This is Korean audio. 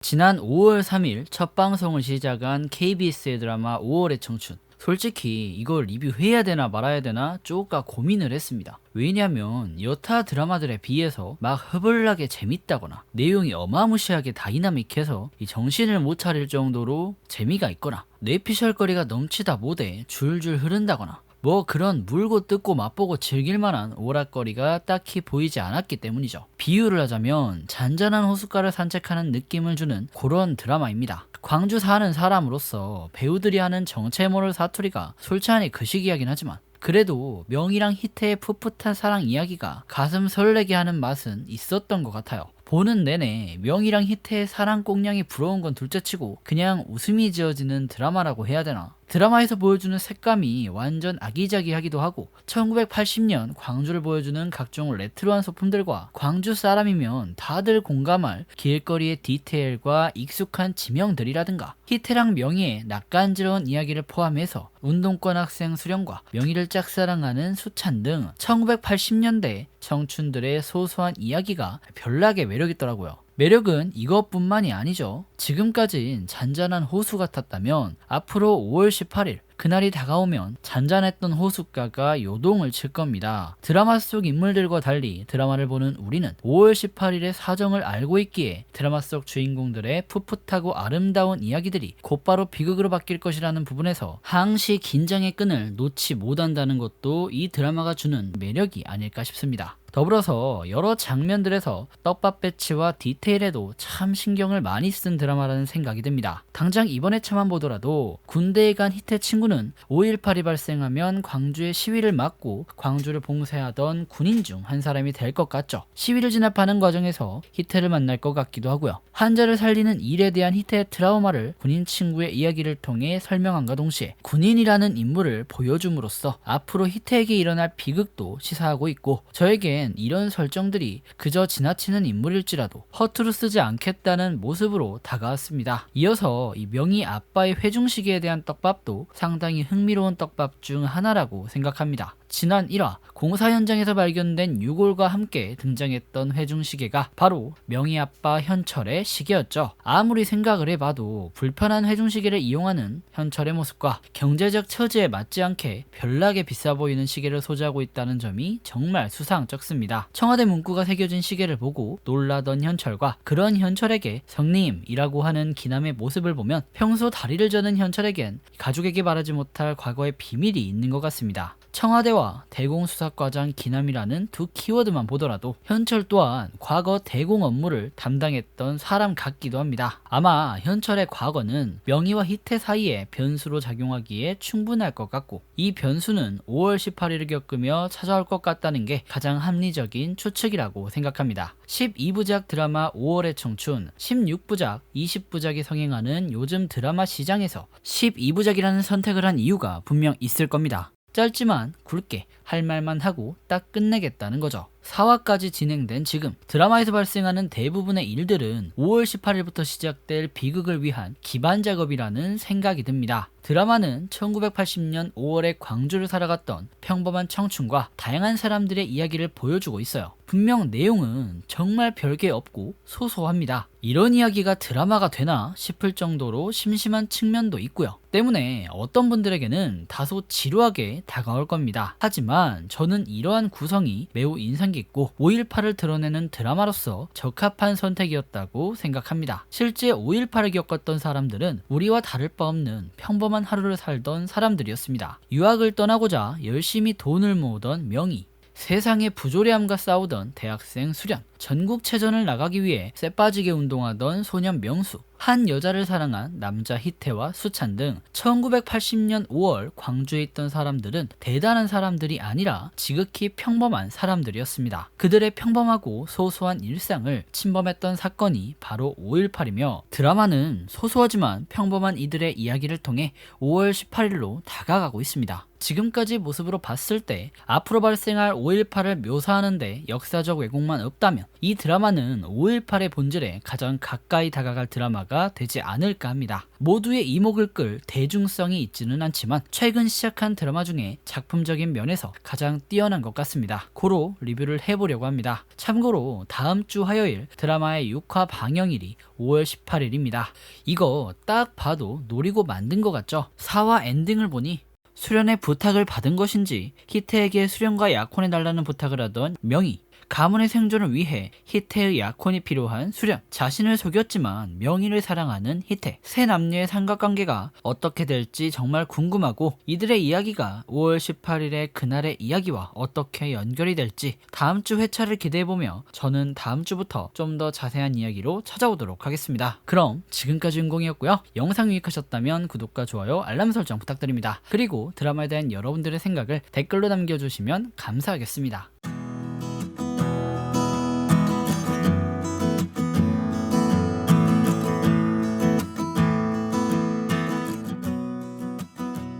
지난 5월 3일 첫 방송을 시작한 KBS의 드라마 5월의 청춘. 솔직히 이걸 리뷰해야 되나 말아야 되나 쪼까 고민을 했습니다. 왜냐면 여타 드라마들에 비해서 막 허벌나게 재밌다거나 내용이 어마무시하게 다이나믹해서 이 정신을 못 차릴 정도로 재미가 있거나 뇌피셜거리가 넘치다 못해 줄줄 흐른다거나 뭐 그런 물고 뜯고 맛보고 즐길만한 오락거리가 딱히 보이지 않았기 때문이죠. 비유를 하자면 잔잔한 호숫가를 산책하는 느낌을 주는 그런 드라마입니다. 광주 사는 사람으로서 배우들이 하는 정체 모를 사투리가 솔찬히 그 시기하긴 하지만 그래도 명이랑 희태의 풋풋한 사랑 이야기가 가슴 설레게 하는 맛은 있었던 것 같아요. 보는 내내 명이랑 희태의 사랑 꽁냥이 부러운 건 둘째치고 그냥 웃음이 지어지는 드라마라고 해야 되나? 드라마에서 보여주는 색감이 완전 아기자기하기도 하고 1980년 광주를 보여주는 각종 레트로한 소품들과 광주 사람이면 다들 공감할 길거리의 디테일과 익숙한 지명들이라든가 희태랑 명희의 낯간지러운 이야기를 포함해서 운동권 학생 수령과 명희를 짝사랑하는 수찬 등 1980년대 청춘들의 소소한 이야기가 별나게 매력있더라고요. 매력은 이것뿐만이 아니죠. 지금까진 잔잔한 호수 같았다면 앞으로 5월 18일 그날이 다가오면 잔잔했던 호숫가가 요동을 칠 겁니다. 드라마 속 인물들과 달리 드라마를 보는 우리는 5월 18일의 사정을 알고 있기에 드라마 속 주인공들의 풋풋하고 아름다운 이야기들이 곧바로 비극으로 바뀔 것이라는 부분에서 항시 긴장의 끈을 놓지 못한다는 것도 이 드라마가 주는 매력이 아닐까 싶습니다. 더불어서 여러 장면들에서 떡밥 배치와 디테일에도 참 신경을 많이 쓴 드라마라는 생각이 듭니다. 당장 이번 회차만 보더라도 군대에 간 희태 친구는 5.18이 발생하면 광주의 시위를 막고 광주를 봉쇄하던 군인 중 한 사람이 될 것 같죠. 시위를 진압하는 과정에서 희태를 만날 것 같기도 하고요. 환자를 살리는 일에 대한 희태의 트라우마를 군인 친구의 이야기를 통해 설명함과 동시에 군인이라는 인물을 보여줌으로써 앞으로 희태에게 일어날 비극도 시사하고 있고 저에게 이런 설정들이 그저 지나치는 인물일지라도 허투루 쓰지 않겠다는 모습으로 다가왔습니다. 이어서 이 명희 아빠의 회중시계에 대한 떡밥도 상당히 흥미로운 떡밥 중 하나라고 생각합니다. 지난 1화 공사 현장에서 발견된 유골과 함께 등장했던 회중시계가 바로 명희 아빠 현철의 시계였죠. 아무리 생각을 해봐도 불편한 회중시계를 이용하는 현철의 모습과 경제적 처지에 맞지 않게 별나게 비싸 보이는 시계를 소지하고 있다는 점이 정말 수상쩍습니다. 청와대 문구가 새겨진 시계를 보고 놀라던 현철과 그런 현철에게 성님이라고 하는 기남의 모습을 보면 평소 다리를 저는 현철에겐 가족에게 말하지 못할 과거의 비밀이 있는 것 같습니다. 청와대와 대공수사과장 기남이라는 두 키워드만 보더라도 현철 또한 과거 대공 업무를 담당했던 사람 같기도 합니다. 아마 현철의 과거는 명희와 희태 사이에 변수로 작용하기에 충분할 것 같고 이 변수는 5월 18일을 겪으며 찾아올 것 같다는 게 가장 합리적인 추측이라고 생각합니다. 12부작 드라마 5월의 청춘, 16부작, 20부작이 성행하는 요즘 드라마 시장에서 12부작이라는 선택을 한 이유가 분명 있을 겁니다. 짧지만 굵게 할 말만 하고 딱 끝내겠다는 거죠. 4화까지 진행된 지금 드라마에서 발생하는 대부분의 일들은 5월 18일부터 시작될 비극을 위한 기반 작업이라는 생각이 듭니다. 드라마는 1980년 5월에 광주를 살아갔던 평범한 청춘과 다양한 사람들의 이야기를 보여주고 있어요. 분명 내용은 정말 별게 없고 소소합니다. 이런 이야기가 드라마가 되나 싶을 정도로 심심한 측면도 있고요. 때문에 어떤 분들에게는 다소 지루하게 다가올 겁니다. 하지만 저는 이러한 구성이 매우 인상 깊고 5.18을 드러내는 드라마로서 적합한 선택이었다고 생각합니다. 실제 5.18을 겪었던 사람들은 우리와 다를 바 없는 평범한 하루를 살던 사람들이었습니다. 유학을 떠나고자 열심히 돈을 모으던 명희, 세상의 부조리함과 싸우던 대학생 수련, 전국체전을 나가기 위해 쎄빠지게 운동하던 소년 명수, 한 여자를 사랑한 남자 희태와 수찬 등 1980년 5월 광주에 있던 사람들은 대단한 사람들이 아니라 지극히 평범한 사람들이었습니다. 그들의 평범하고 소소한 일상을 침범했던 사건이 바로 5.18이며 드라마는 소소하지만 평범한 이들의 이야기를 통해 5월 18일로 다가가고 있습니다. 지금까지 모습으로 봤을 때 앞으로 발생할 5.18을 묘사하는데 역사적 왜곡만 없다면 이 드라마는 5.18의 본질에 가장 가까이 다가갈 드라마가 드라마가 되지 않을까 합니다. 모두의 이목을 끌 대중성이 있지는 않지만 최근 시작한 드라마 중에 작품적인 면에서 가장 뛰어난 것 같습니다. 고로 리뷰를 해보려고 합니다. 참고로 다음 주 화요일 드라마의 6화 방영일이 5월 18일입니다. 이거 딱 봐도 노리고 만든 것 같죠? 4화 엔딩을 보니 수련의 부탁을 받은 것인지 희태에게 수련과 약혼해달라는 부탁을 하던 명희, 가문의 생존을 위해 희태의 약혼이 필요한 수련, 자신을 속였지만 명희를 사랑하는 희태, 세 남녀의 삼각관계가 어떻게 될지 정말 궁금하고 이들의 이야기가 5월 18일의 그날의 이야기와 어떻게 연결이 될지 다음 주 회차를 기대해보며 저는 다음 주부터 좀 더 자세한 이야기로 찾아오도록 하겠습니다. 그럼 지금까지 윤공이었고요. 영상 유익하셨다면 구독과 좋아요, 알람 설정 부탁드립니다. 그리고 드라마에 대한 여러분들의 생각을 댓글로 남겨주시면 감사하겠습니다.